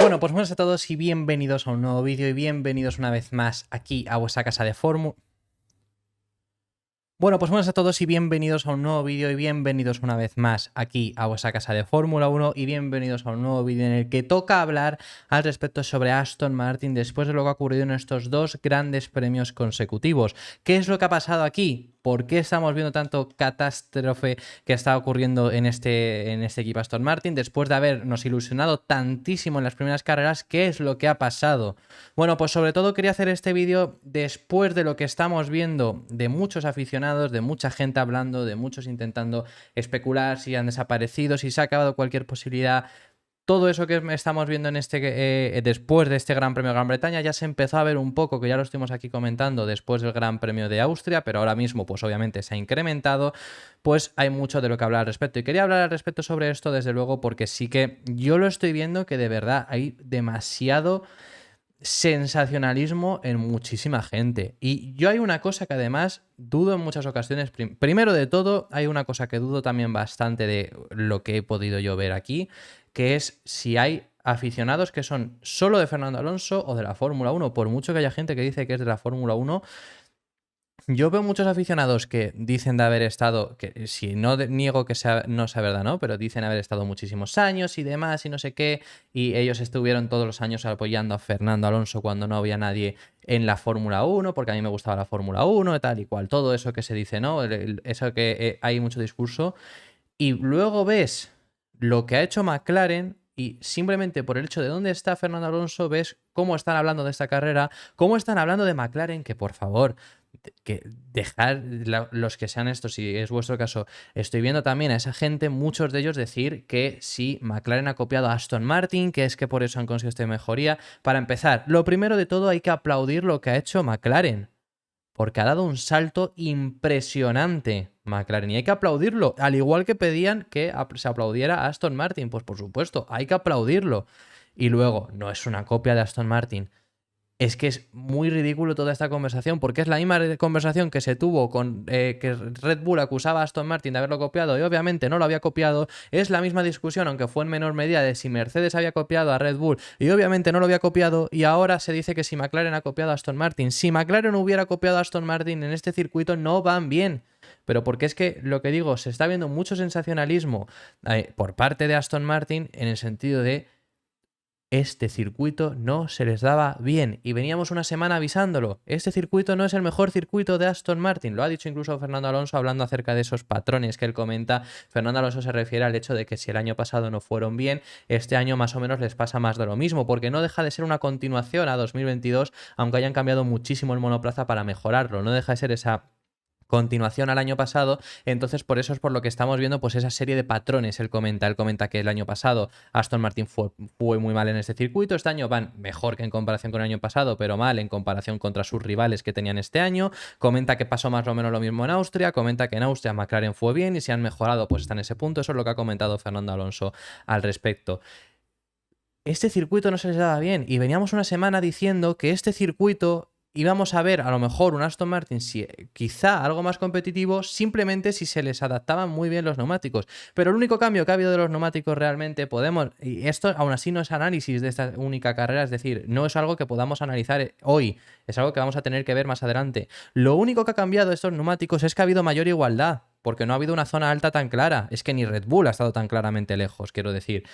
Bueno, pues buenas a todos y bienvenidos a un nuevo vídeo y bienvenidos una vez más aquí a vuestra casa de Fórmula. Bueno, pues buenas a todos y bienvenidos a un nuevo vídeo y bienvenidos una vez más aquí a vuestra casa de Fórmula 1 y bienvenidos a un nuevo vídeo en el que toca hablar al respecto sobre Aston Martin después de lo que ha ocurrido en estos dos grandes premios consecutivos. ¿Qué es lo que ha pasado aquí? ¿Por qué estamos viendo tanto catástrofe que está ocurriendo en este equipo Aston Martin? Después de habernos ilusionado tantísimo en las primeras carreras, ¿qué es lo que ha pasado? Bueno, pues sobre todo quería hacer este vídeo después de lo que estamos viendo de muchos aficionados, de mucha gente hablando, de muchos intentando especular si han desaparecido, si se ha acabado cualquier posibilidad. Todo eso que estamos viendo en después de este Gran Premio de Gran Bretaña ya se empezó a ver un poco, que ya lo estuvimos aquí comentando después del Gran Premio de Austria, pero ahora mismo pues obviamente se ha incrementado, pues hay mucho de lo que hablar al respecto. Y quería hablar al respecto sobre esto desde luego porque sí que yo lo estoy viendo que de verdad hay demasiado sensacionalismo en muchísima gente. Y yo hay una cosa que además dudo en muchas ocasiones. Primero de todo, hay una cosa que dudo también bastante de lo que he podido yo ver aquí, que es si hay aficionados que son solo de Fernando Alonso o de la Fórmula 1. Por mucho que haya gente que dice que es de la Fórmula 1, yo veo muchos aficionados que dicen de haber estado, que si no niego que no sea verdad, ¿no? Pero dicen haber estado muchísimos años y demás y no sé qué, y ellos estuvieron todos los años apoyando a Fernando Alonso cuando no había nadie en la Fórmula 1, porque a mí me gustaba la Fórmula 1 y tal y cual, todo eso que se dice, ¿no? Eso que hay mucho discurso. Y luego ves lo que ha hecho McLaren y simplemente por el hecho de dónde está Fernando Alonso ves cómo están hablando de esta carrera, cómo están hablando de McLaren, que por favor, que dejar los que sean estos, si es vuestro caso, estoy viendo también a esa gente, muchos de ellos decir que sí, McLaren ha copiado a Aston Martin, que es que por eso han conseguido esta mejoría. Para empezar, lo primero de todo hay que aplaudir lo que ha hecho McLaren, porque ha dado un salto impresionante McLaren y hay que aplaudirlo, al igual que pedían que se aplaudiera a Aston Martin, pues por supuesto, hay que aplaudirlo. Y luego, no es una copia de Aston Martin. Es que es muy ridículo toda esta conversación, porque es la misma conversación que se tuvo con que Red Bull acusaba a Aston Martin de haberlo copiado y obviamente no lo había copiado. Es la misma discusión, aunque fue en menor medida, de si Mercedes había copiado a Red Bull y obviamente no lo había copiado. Y ahora se dice que si McLaren ha copiado a Aston Martin. Si McLaren hubiera copiado a Aston Martin en este circuito no van bien. Pero porque es que, lo que digo, se está viendo mucho sensacionalismo por parte de Aston Martin en el sentido de este circuito no se les daba bien y veníamos una semana avisándolo. Este circuito no es el mejor circuito de Aston Martin. Lo ha dicho incluso Fernando Alonso hablando acerca de esos patrones que él comenta. Fernando Alonso se refiere al hecho de que si el año pasado no fueron bien, este año más o menos les pasa más de lo mismo, porque no deja de ser una continuación a 2022, aunque hayan cambiado muchísimo el monoplaza para mejorarlo. No deja de ser esa continuación al año pasado, entonces por eso es por lo que estamos viendo pues esa serie de patrones. Él comenta que el año pasado Aston Martin fue muy mal en este circuito, este año van mejor que en comparación con el año pasado, pero mal en comparación contra sus rivales que tenían este año. Comenta que pasó más o menos lo mismo en Austria, comenta que en Austria McLaren fue bien y si han mejorado pues está en ese punto. Eso es lo que ha comentado Fernando Alonso al respecto. Este circuito no se les daba bien y veníamos una semana diciendo que este circuito íbamos a ver a lo mejor un Aston Martin quizá algo más competitivo simplemente si se les adaptaban muy bien los neumáticos. Pero el único cambio que ha habido de los neumáticos realmente y esto aún así no es análisis de esta única carrera, es decir, no es algo que podamos analizar hoy, es algo que vamos a tener que ver más adelante. Lo único que ha cambiado de estos neumáticos es que ha habido mayor igualdad, porque no ha habido una zona alta tan clara. Es que ni Red Bull ha estado tan claramente lejos, quiero decir.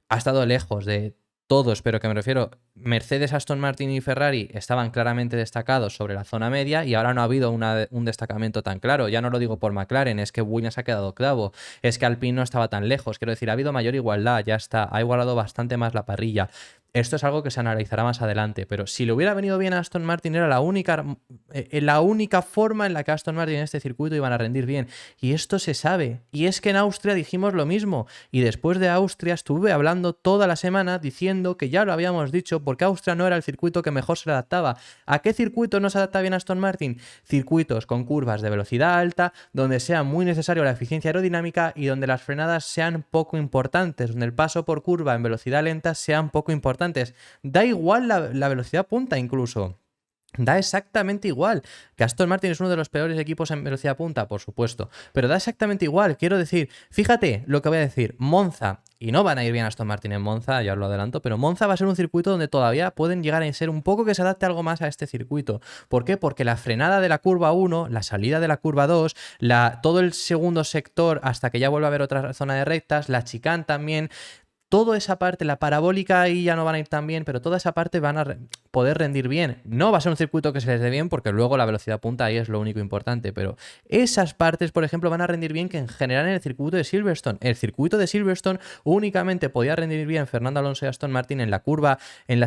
Ha estado lejos de todos, pero que me refiero, Mercedes, Aston Martin y Ferrari estaban claramente destacados sobre la zona media y ahora no ha habido un destacamento tan claro. Ya no lo digo por McLaren, es que Williams ha quedado clavo, es que Alpine no estaba tan lejos. Quiero decir, ha habido mayor igualdad, ya está, ha igualado bastante más la parrilla. Esto es algo que se analizará más adelante, pero si le hubiera venido bien a Aston Martin era la única forma en la que Aston Martin en este circuito iban a rendir bien. Y esto se sabe. Y es que en Austria dijimos lo mismo. Y después de Austria estuve hablando toda la semana diciendo que ya lo habíamos dicho porque Austria no era el circuito que mejor se le adaptaba. ¿A qué circuito no se adapta bien Aston Martin? Circuitos con curvas de velocidad alta, donde sea muy necesario la eficiencia aerodinámica y donde las frenadas sean poco importantes, donde el paso por curva en velocidad lenta sean poco importantes. Da igual la velocidad punta incluso. Da exactamente igual. Que Aston Martin es uno de los peores equipos en velocidad punta, por supuesto. Pero da exactamente igual. Quiero decir, fíjate lo que voy a decir. Monza y no van a ir bien Aston Martin en Monza, ya os lo adelanto, pero Monza va a ser un circuito donde todavía pueden llegar a ser un poco que se adapte algo más a este circuito. ¿Por qué? Porque la frenada de la curva 1, la salida de la curva 2, todo el segundo sector hasta que ya vuelva a haber otra zona de rectas, la chicane también, toda esa parte, la parabólica ahí ya no van a ir tan bien, pero toda esa parte van a poder rendir bien. No va a ser un circuito que se les dé bien porque luego la velocidad punta ahí es lo único importante, pero esas partes, por ejemplo, van a rendir bien que en general en el circuito de Silverstone. El circuito de Silverstone únicamente podía rendir bien Fernando Alonso y Aston Martin en la curva, en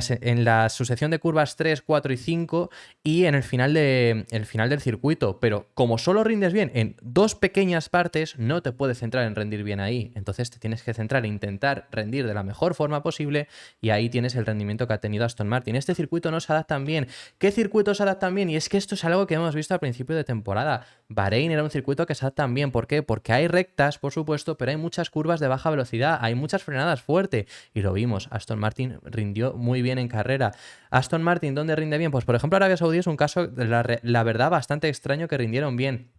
la sucesión de curvas 3, 4 y 5 y en el final del circuito, pero como solo rindes bien en dos pequeñas partes, no te puedes centrar en rendir bien ahí. Entonces te tienes que centrar en intentar rendir de la mejor forma posible y ahí tienes el rendimiento que ha tenido Aston Martin. Este circuito no se adaptan bien. ¿Qué circuitos se adaptan bien? Y es que esto es algo que hemos visto al principio de temporada. Bahrein era un circuito que se adaptan bien. ¿Por qué? Porque hay rectas, por supuesto, pero hay muchas curvas de baja velocidad, hay muchas frenadas fuertes y lo vimos. Aston Martin rindió muy bien en carrera. Aston Martin, ¿dónde rinde bien? Pues por ejemplo Arabia Saudí es un caso, la verdad, bastante extraño que rindieron bien.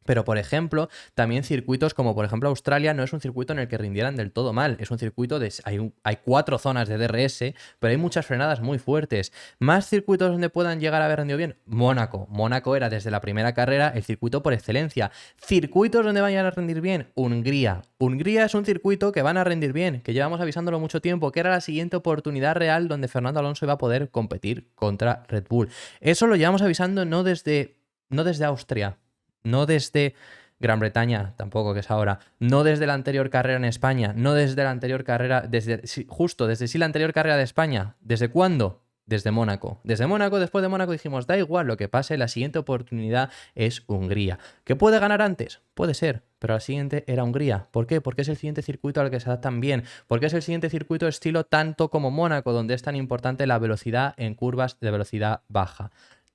Pero, por ejemplo, también circuitos como, por ejemplo, Australia no es un circuito en el que rindieran del todo mal. Es un circuito hay 4 zonas de DRS, pero hay muchas frenadas muy fuertes. Más circuitos donde puedan llegar a haber rendido bien. Mónaco. Mónaco era desde la primera carrera el circuito por excelencia. Circuitos donde vayan a rendir bien. Hungría. Hungría es un circuito que van a rendir bien, que llevamos avisándolo mucho tiempo, que era la siguiente oportunidad real donde Fernando Alonso iba a poder competir contra Red Bull. Eso lo llevamos avisando no desde Austria. No desde Gran Bretaña, tampoco que es ahora, no desde la anterior carrera en España, no desde la anterior carrera, desde la anterior carrera de España. ¿Desde cuándo? Desde Mónaco. Desde Mónaco, después de Mónaco dijimos, da igual lo que pase, la siguiente oportunidad es Hungría. ¿Que puede ganar antes? Puede ser, pero la siguiente era Hungría. ¿Por qué? Porque es el siguiente circuito al que se adaptan bien, porque es el siguiente circuito estilo tanto como Mónaco, donde es tan importante la velocidad en curvas de velocidad baja.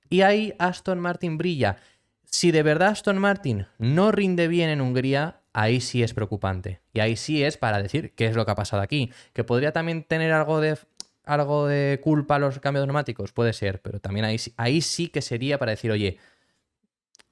Y ahí Aston Martin brilla. Si de verdad Aston Martin no rinde bien en Hungría, ahí sí es preocupante. Y ahí sí es para decir qué es lo que ha pasado aquí. ¿Que podría también tener algo de culpa los cambios neumáticos? Puede ser, pero también ahí sí que sería para decir, oye,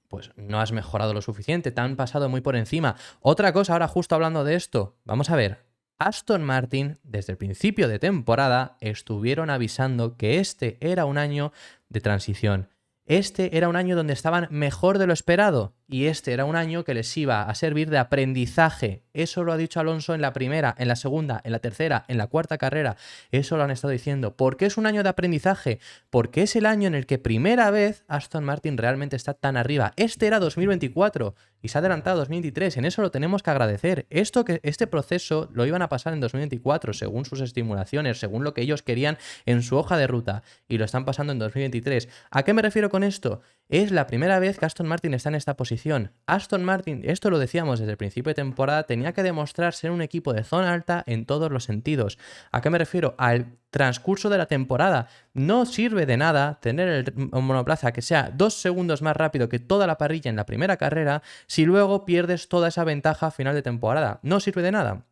pues no has mejorado lo suficiente, te han pasado muy por encima. Otra cosa, ahora justo hablando de esto, vamos a ver. Aston Martin, desde el principio de temporada, estuvieron avisando que este era un año de transición. Este era un año donde estaban mejor de lo esperado y este era un año que les iba a servir de aprendizaje. Eso lo ha dicho Alonso en la primera, en la segunda, en la tercera, en la cuarta carrera. Eso lo han estado diciendo. ¿Por qué es un año de aprendizaje? Porque es el año en el que primera vez Aston Martin realmente está tan arriba. Este era 2024 y se ha adelantado a 2023. En eso lo tenemos que agradecer. Este proceso lo iban a pasar en 2024 según sus estimulaciones, según lo que ellos querían en su hoja de ruta y lo están pasando en 2023. ¿A qué me refiero con esto? Es la primera vez que Aston Martin está en esta posición. Aston Martin, esto lo decíamos desde el principio de temporada, tenía que demostrar ser un equipo de zona alta en todos los sentidos. ¿A qué me refiero? Al transcurso de la temporada. No sirve de nada tener el monoplaza que sea 2 segundos más rápido que toda la parrilla en la primera carrera si luego pierdes toda esa ventaja a final de temporada. No sirve de nada.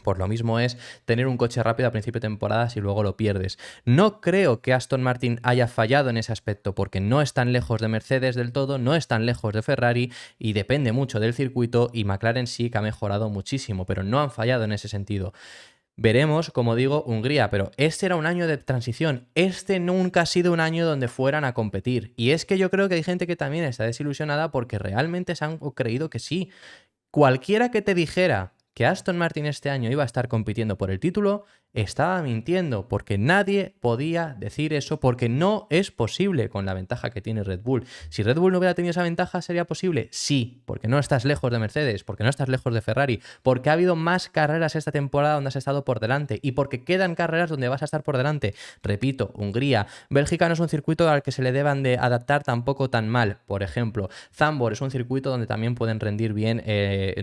Por lo mismo es tener un coche rápido a principio de temporada si luego lo pierdes. No creo que Aston Martin haya fallado en ese aspecto porque no están lejos de Mercedes del todo, no están lejos de Ferrari y depende mucho del circuito y McLaren sí que ha mejorado muchísimo, pero no han fallado en ese sentido. Veremos, como digo, Hungría, pero este era un año de transición. Este nunca ha sido un año donde fueran a competir. Y es que yo creo que hay gente que también está desilusionada porque realmente se han creído que sí. Cualquiera que te dijera que Aston Martin este año iba a estar compitiendo por el título, estaba mintiendo, porque nadie podía decir eso, porque no es posible con la ventaja que tiene Red Bull. Si Red Bull no hubiera tenido esa ventaja, ¿sería posible? Sí, porque no estás lejos de Mercedes, porque no estás lejos de Ferrari, porque ha habido más carreras esta temporada donde has estado por delante y porque quedan carreras donde vas a estar por delante. Repito, Hungría. Bélgica no es un circuito al que se le deban de adaptar tampoco tan mal. Por ejemplo, Zandvoort es un circuito donde también pueden rendir bien,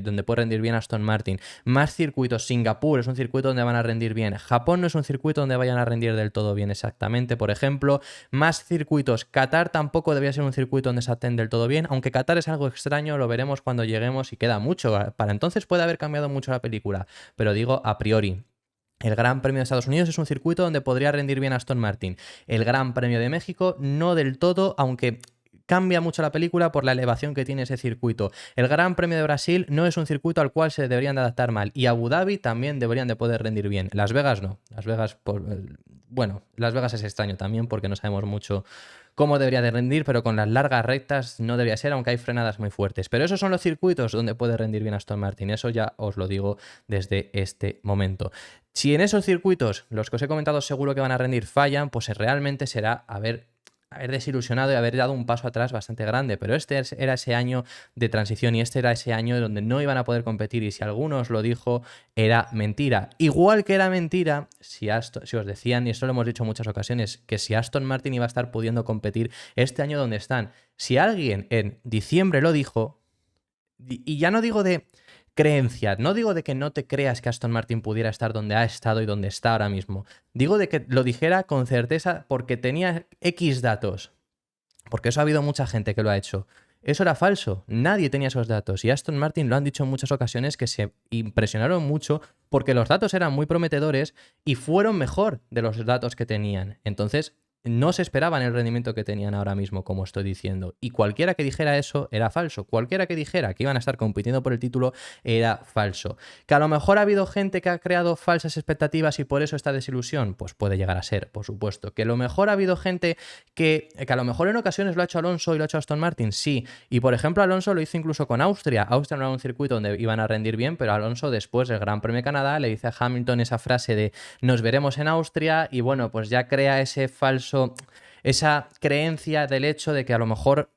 donde puede rendir bien Aston Martin. Más circuitos. Singapur es un circuito donde van a rendir bien. Japón no es un circuito donde vayan a rendir del todo bien exactamente, por ejemplo. Más circuitos. Qatar tampoco debería ser un circuito donde se aten del todo bien, aunque Qatar es algo extraño, lo veremos cuando lleguemos y queda mucho. Para entonces puede haber cambiado mucho la película, pero digo a priori. El Gran Premio de Estados Unidos es un circuito donde podría rendir bien Aston Martin. El Gran Premio de México no del todo, aunque cambia mucho la película por la elevación que tiene ese circuito. El Gran Premio de Brasil no es un circuito al cual se deberían de adaptar mal, y Abu Dhabi también deberían de poder rendir bien. Las Vegas no. Las Vegas, bueno, Las Vegas es extraño también porque no sabemos mucho cómo debería de rendir, pero con las largas rectas no debería ser, aunque hay frenadas muy fuertes. Pero esos son los circuitos donde puede rendir bien Aston Martin, eso ya os lo digo desde este momento. Si en esos circuitos, los que os he comentado seguro que van a rendir, fallan, pues realmente será haber desilusionado y haber dado un paso atrás bastante grande, pero este era ese año de transición y este era ese año donde no iban a poder competir, y si alguno os lo dijo, era mentira. Igual que era mentira si os decían, y esto lo hemos dicho en muchas ocasiones, que si Aston Martin iba a estar pudiendo competir este año donde están. Si alguien en diciembre lo dijo, y ya no digo de creencia, no digo de que no te creas que Aston Martin pudiera estar donde ha estado y donde está ahora mismo. Digo de que lo dijera con certeza porque tenía X datos. Porque eso ha habido mucha gente que lo ha hecho. Eso era falso. Nadie tenía esos datos. Y Aston Martin lo han dicho en muchas ocasiones que se impresionaron mucho porque los datos eran muy prometedores y fueron mejor de los datos que tenían. Entonces, no se esperaban el rendimiento que tenían ahora mismo, como estoy diciendo. Y cualquiera que dijera eso era falso. Cualquiera que dijera que iban a estar compitiendo por el título era falso. Que a lo mejor ha habido gente que ha creado falsas expectativas y por eso esta desilusión, pues puede llegar a ser, por supuesto. Que a lo mejor ha habido gente que a lo mejor en ocasiones lo ha hecho Alonso y lo ha hecho Aston Martin, sí. Y por ejemplo, Alonso lo hizo incluso con Austria. Austria no era un circuito donde iban a rendir bien, pero Alonso después del Gran Premio de Canadá le dice a Hamilton esa frase de nos veremos en Austria, y bueno, pues ya crea esa creencia del hecho de que a lo mejor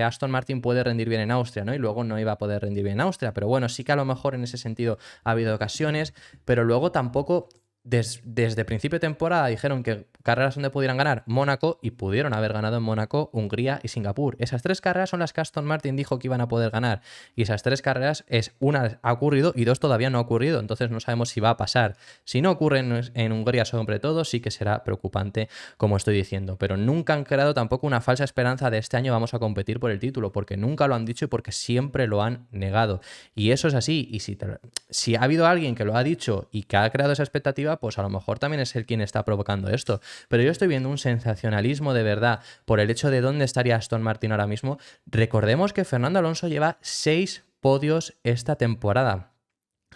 Aston Martin puede rendir bien en Austria, ¿no? Y luego no iba a poder rendir bien en Austria. Pero bueno, sí que a lo mejor en ese sentido ha habido ocasiones, pero luego tampoco desde principio de temporada dijeron que carreras donde pudieran ganar Mónaco, y pudieron haber ganado en Mónaco, Hungría y Singapur. Esas 3 carreras son las que Aston Martin dijo que iban a poder ganar, y esas 3 carreras una ha ocurrido y 2 todavía no ha ocurrido, entonces no sabemos si va a pasar. Si no ocurre en Hungría sobre todo, sí que será preocupante, como estoy diciendo, pero nunca han creado tampoco una falsa esperanza de este año vamos a competir por el título, porque nunca lo han dicho y porque siempre lo han negado, y eso es así. Y si ha habido alguien que lo ha dicho y que ha creado esa expectativa, pues a lo mejor también es él quien está provocando esto. Pero yo estoy viendo un sensacionalismo de verdad por el hecho de dónde estaría Aston Martin ahora mismo. Recordemos que Fernando Alonso lleva 6 podios esta temporada.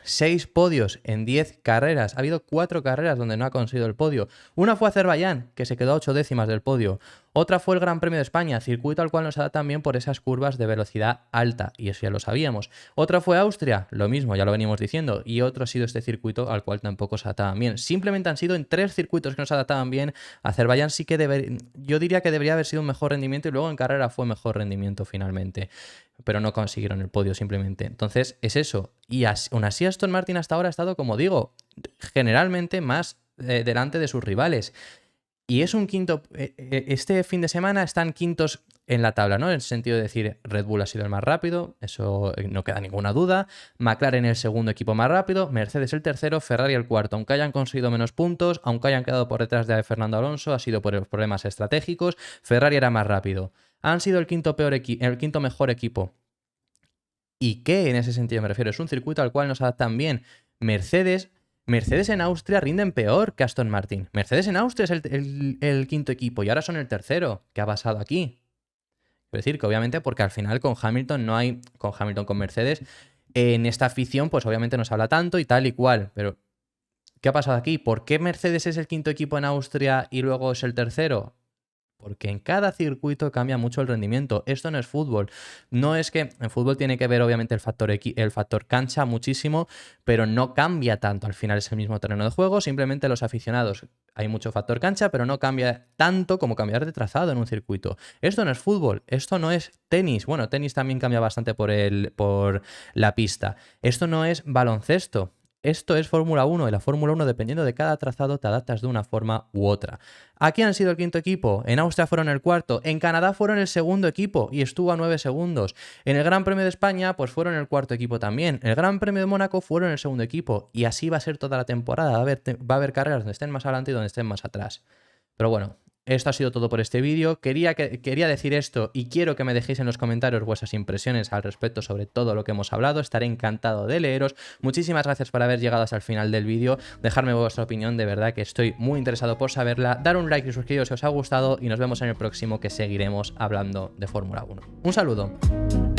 6 podios en 10 carreras. Ha habido 4 carreras donde no ha conseguido el podio. Una fue Azerbaiyán, que se quedó a 8 décimas del podio. Otra fue el Gran Premio de España, circuito al cual nos da también por esas curvas de velocidad alta, y eso ya lo sabíamos. Otra fue Austria, lo mismo, ya lo veníamos diciendo. Y otro ha sido este circuito al cual tampoco se adaptaban bien. Simplemente han sido en 3 circuitos que no se adaptaban bien. Azerbaiyán sí que yo diría que debería haber sido un mejor rendimiento, y luego en carrera fue mejor rendimiento finalmente. Pero no consiguieron el podio simplemente. Entonces es eso. Y aún así Aston Martin hasta ahora ha estado, como digo, generalmente más delante de sus rivales. Y es un quinto. Este fin de semana están quintos en la tabla, ¿no? En el sentido de decir, Red Bull ha sido el más rápido, eso no queda ninguna duda. McLaren el segundo equipo más rápido, Mercedes el tercero, Ferrari el cuarto. Aunque hayan conseguido menos puntos, aunque hayan quedado por detrás de Fernando Alonso, ha sido por los problemas estratégicos. Ferrari era más rápido. Han sido el quinto mejor equipo. ¿Y qué en ese sentido me refiero? Es un circuito al cual nos adaptan bien. Mercedes en Austria rinden peor que Aston Martin. Mercedes en Austria es el quinto equipo y ahora son el tercero. ¿Qué ha pasado aquí? Quiero decir que obviamente porque al final con Mercedes, en esta afición pues obviamente no se habla tanto y tal y cual. Pero ¿qué ha pasado aquí? ¿Por qué Mercedes es el quinto equipo en Austria y luego es el tercero? Porque en cada circuito cambia mucho el rendimiento. Esto no es fútbol. No es que en fútbol tiene que ver obviamente el factor cancha muchísimo, pero no cambia tanto. Al final es el mismo terreno de juego, simplemente los aficionados. Hay mucho factor cancha, pero no cambia tanto como cambiar de trazado en un circuito. Esto no es fútbol, esto no es tenis. Bueno, tenis también cambia bastante por la pista. Esto no es baloncesto. Esto es Fórmula 1 y la Fórmula 1, dependiendo de cada trazado, te adaptas de una forma u otra. ¿Aquí han sido el quinto equipo? En Austria fueron el cuarto. En Canadá fueron el segundo equipo y estuvo a 9 segundos. En el Gran Premio de España, pues fueron el cuarto equipo también. En el Gran Premio de Mónaco fueron el segundo equipo. Y así va a ser toda la temporada. Va a haber carreras donde estén más adelante y donde estén más atrás. Pero bueno, esto ha sido todo por este vídeo. Quería decir esto y quiero que me dejéis en los comentarios vuestras impresiones al respecto sobre todo lo que hemos hablado. Estaré encantado de leeros. Muchísimas gracias por haber llegado hasta el final del vídeo. Dejadme vuestra opinión, de verdad que estoy muy interesado por saberla. Dar un like y suscribiros si os ha gustado y nos vemos en el próximo, que seguiremos hablando de Fórmula 1. Un saludo.